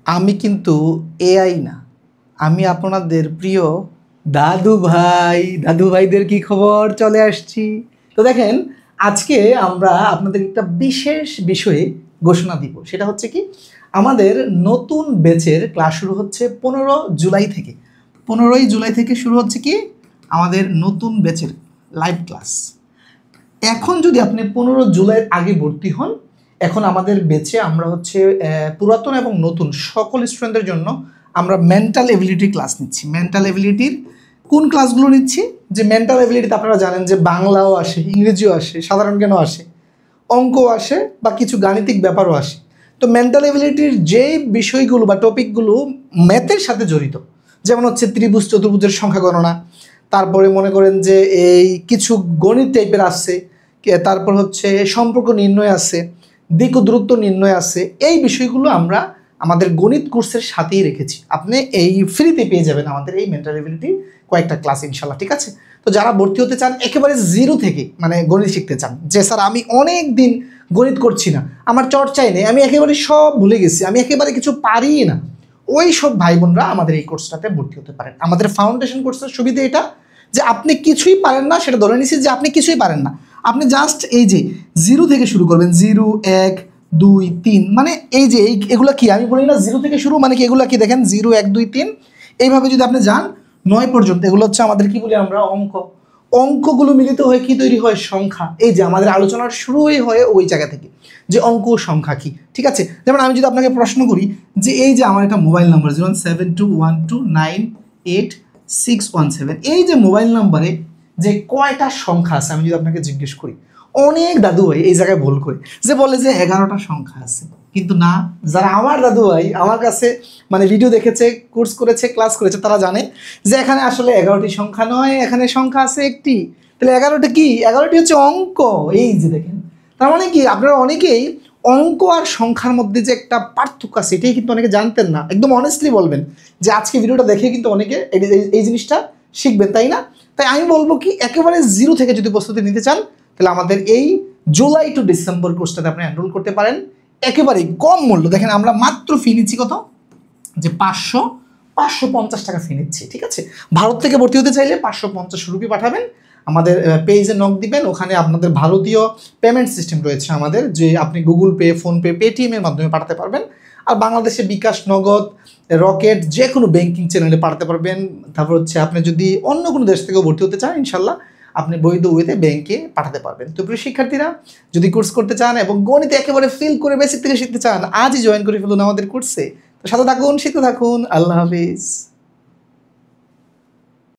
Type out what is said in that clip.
আমি কিন্তু এআই না, আমি আপনাদের প্রিয় দাদু ভাই। দাদু ভাইদের কি খবর? চলে আসছি। তো দেখেন, আজকে আমরা আপনাদের একটা বিশেষ বিষয়ে ঘোষণা দিব। সেটা হচ্ছে কি, আমাদের নতুন ব্যাচের ক্লাস শুরু হচ্ছে 15 জুলাই থেকে। 15ই জুলাই থেকে শুরু হচ্ছে কি আমাদের নতুন ব্যাচের লাইভ ক্লাস। এখন যদি আপনি 15 জুলাইয়ের আগে ভর্তি হন, এখন আমাদের ব্যাচে আমরা হচ্ছে পুরাতন এবং নতুন সকল স্টুডেন্টদের জন্য আমরা মেন্টাল এবিলিটি ক্লাস নিচ্ছি। মেন্টাল এবিলিটির কোন ক্লাসগুলো নিচ্ছি? যে মেন্টাল এবিলিটিতে আপনারা জানেন যে বাংলাও আসে, ইংরেজিও আসে, সাধারণ জ্ঞানও আসে, অঙ্কও আসে, বা কিছু গাণিতিক ব্যাপারও আসে। তো মেন্টাল এবিলিটির যেই বিষয়গুলো বা টপিকগুলো ম্যাথের সাথে জড়িত, যেমন হচ্ছে ত্রিভুজ চতুর্ভুজের সংখ্যা গণনা, তারপরে মনে করেন যে এই কিছু গণিত টাইপের আসছে, তারপর হচ্ছে সম্পর্ক নির্ণয় আছে, দিক ও দূরত্ব নির্ণয় আছে। এই বিষয়গুলো আমরা আমাদের গণিত কোর্সের সাথেই রেখেছি। আপনি এই ফ্রিতে পেয়ে যাবেন আমাদের এই মেন্টাল এবিলিটি কয়েকটা ক্লাস ইনশাল্লাহ, ঠিক আছে? তো যারা ভর্তি হতে চান একেবারে জিরো থেকে, মানে গণিত শিখতে চান, যে স্যার আমি অনেক দিন গণিত করছি না, আমার চর্চাই নেই, আমি একেবারে সব ভুলে গেছি, আমি একেবারে কিছু পারি না, ওই সব ভাই বোনরা আমাদের এই কোর্সটাতে ভর্তি হতে পারেন। আমাদের ফাউন্ডেশন কোর্সের সুবিধা এটা যে আপনি কিছুই পারেন না, সেটা ধরে নিচ্ছি যে আপনি কিছুই পারেন না, আপনি জাস্ট এই যে জিরো থেকে শুরু করবেন, 0 1 2 3, মানে এই যে এগুলো কি আমি বলি না জিরো থেকে শুরু, মানে কি এগুলো কি দেখেন 0 1 2 3 এইভাবে যদি আপনি যান 9 পর্যন্ত, এগুলো হচ্ছে আমাদের কি বলি আমরা অঙ্ক। অঙ্কগুলো মিলিত হয়ে কি তৈরি হয়? সংখ্যা। এই যে আমাদের আলোচনার শুরুই হয় ওই জায়গা থেকে, যে অঙ্ক সংখ্যা কি, ঠিক আছে? যেমন আমি যদি আপনাকে প্রশ্ন করি যে এই যে আমার একটা মোবাইল নাম্বার 07212988617, এই যে মোবাইল নাম্বারে যে কয়টা সংখ্যা আছে আমি যদি আপনাকে জিজ্ঞেস করি, অনেক দাদু ভাই এই জায়গায় ভুল করে, যে বলে যে 11টা সংখ্যা আছে। কিন্তু না, যারা আমার দাদু ভাই আমার কাছে মানে ভিডিও দেখেছে, কোর্স করেছে, ক্লাস করেছে, তারা জানে যে এখানে আসলে 11টি সংখ্যা নয়, এখানে সংখ্যা আছে একটি। তাহলে 11টি কি? 11টি হচ্ছে অঙ্ক। এই যে দেখেন, তার মানে কি আপনারা অনেকেই অঙ্ক আর সংখ্যার মধ্যে যে একটা পার্থক্য আছে এটাই কিন্তু অনেকে জানতেন না। একদম অনেস্টলি বলবেন যে আজকে ভিডিওটা দেখে কিন্তু অনেকে এই জিনিসটা শিখবেন, তাই না? তাই আমি বলবো কি, একেবারে জিরো থেকে যদি প্রস্তুতি নিতে চান তাহলে আমাদের এই জুলাই টু ডিসেম্বর কোর্সটাতে আপনি এনরোল করতে পারেন। একেবারেই কম মূল্য। দেখেন আমরা মাত্র ফি নিচ্ছি কত, যে 550 টাকা ফি নিচ্ছি, ঠিক আছে? ভারত থেকে ভর্তি হতে চাইলে 550 রুপি পাঠাবেন, আমাদের পেজে নক দিবেন, ওখানে আপনাদের ভারতীয় পেমেন্ট সিস্টেম রয়েছে আমাদের, যে আপনি গুগল পে, ফোনপে, পেটিএমের মাধ্যমে পাঠাতে পারবেন। আর বাংলাদেশে বিকাশ, নগদ, রকেট, যে কোনো ব্যাংকিং চ্যানেলে পাঠাতে পারবেন। তারপর হচ্ছে আপনি যদি অন্য কোনো দেশ থেকেও ভর্তি হতে চান ইনশাল্লাহ আপনি বৈধ ওয়েতে ব্যাংকে পাঠাতে পারবেন। তো প্রিয় শিক্ষার্থীরা, যদি কোর্স করতে চান এবং গণিতে একেবারে ফিল করে বেসিক থেকে শিখতে চান, আজই জয়েন করে ফেলুন আমাদের কোর্সে। তো সাথে থাকুন, শিখতে থাকুন। আল্লাহ হাফিজ।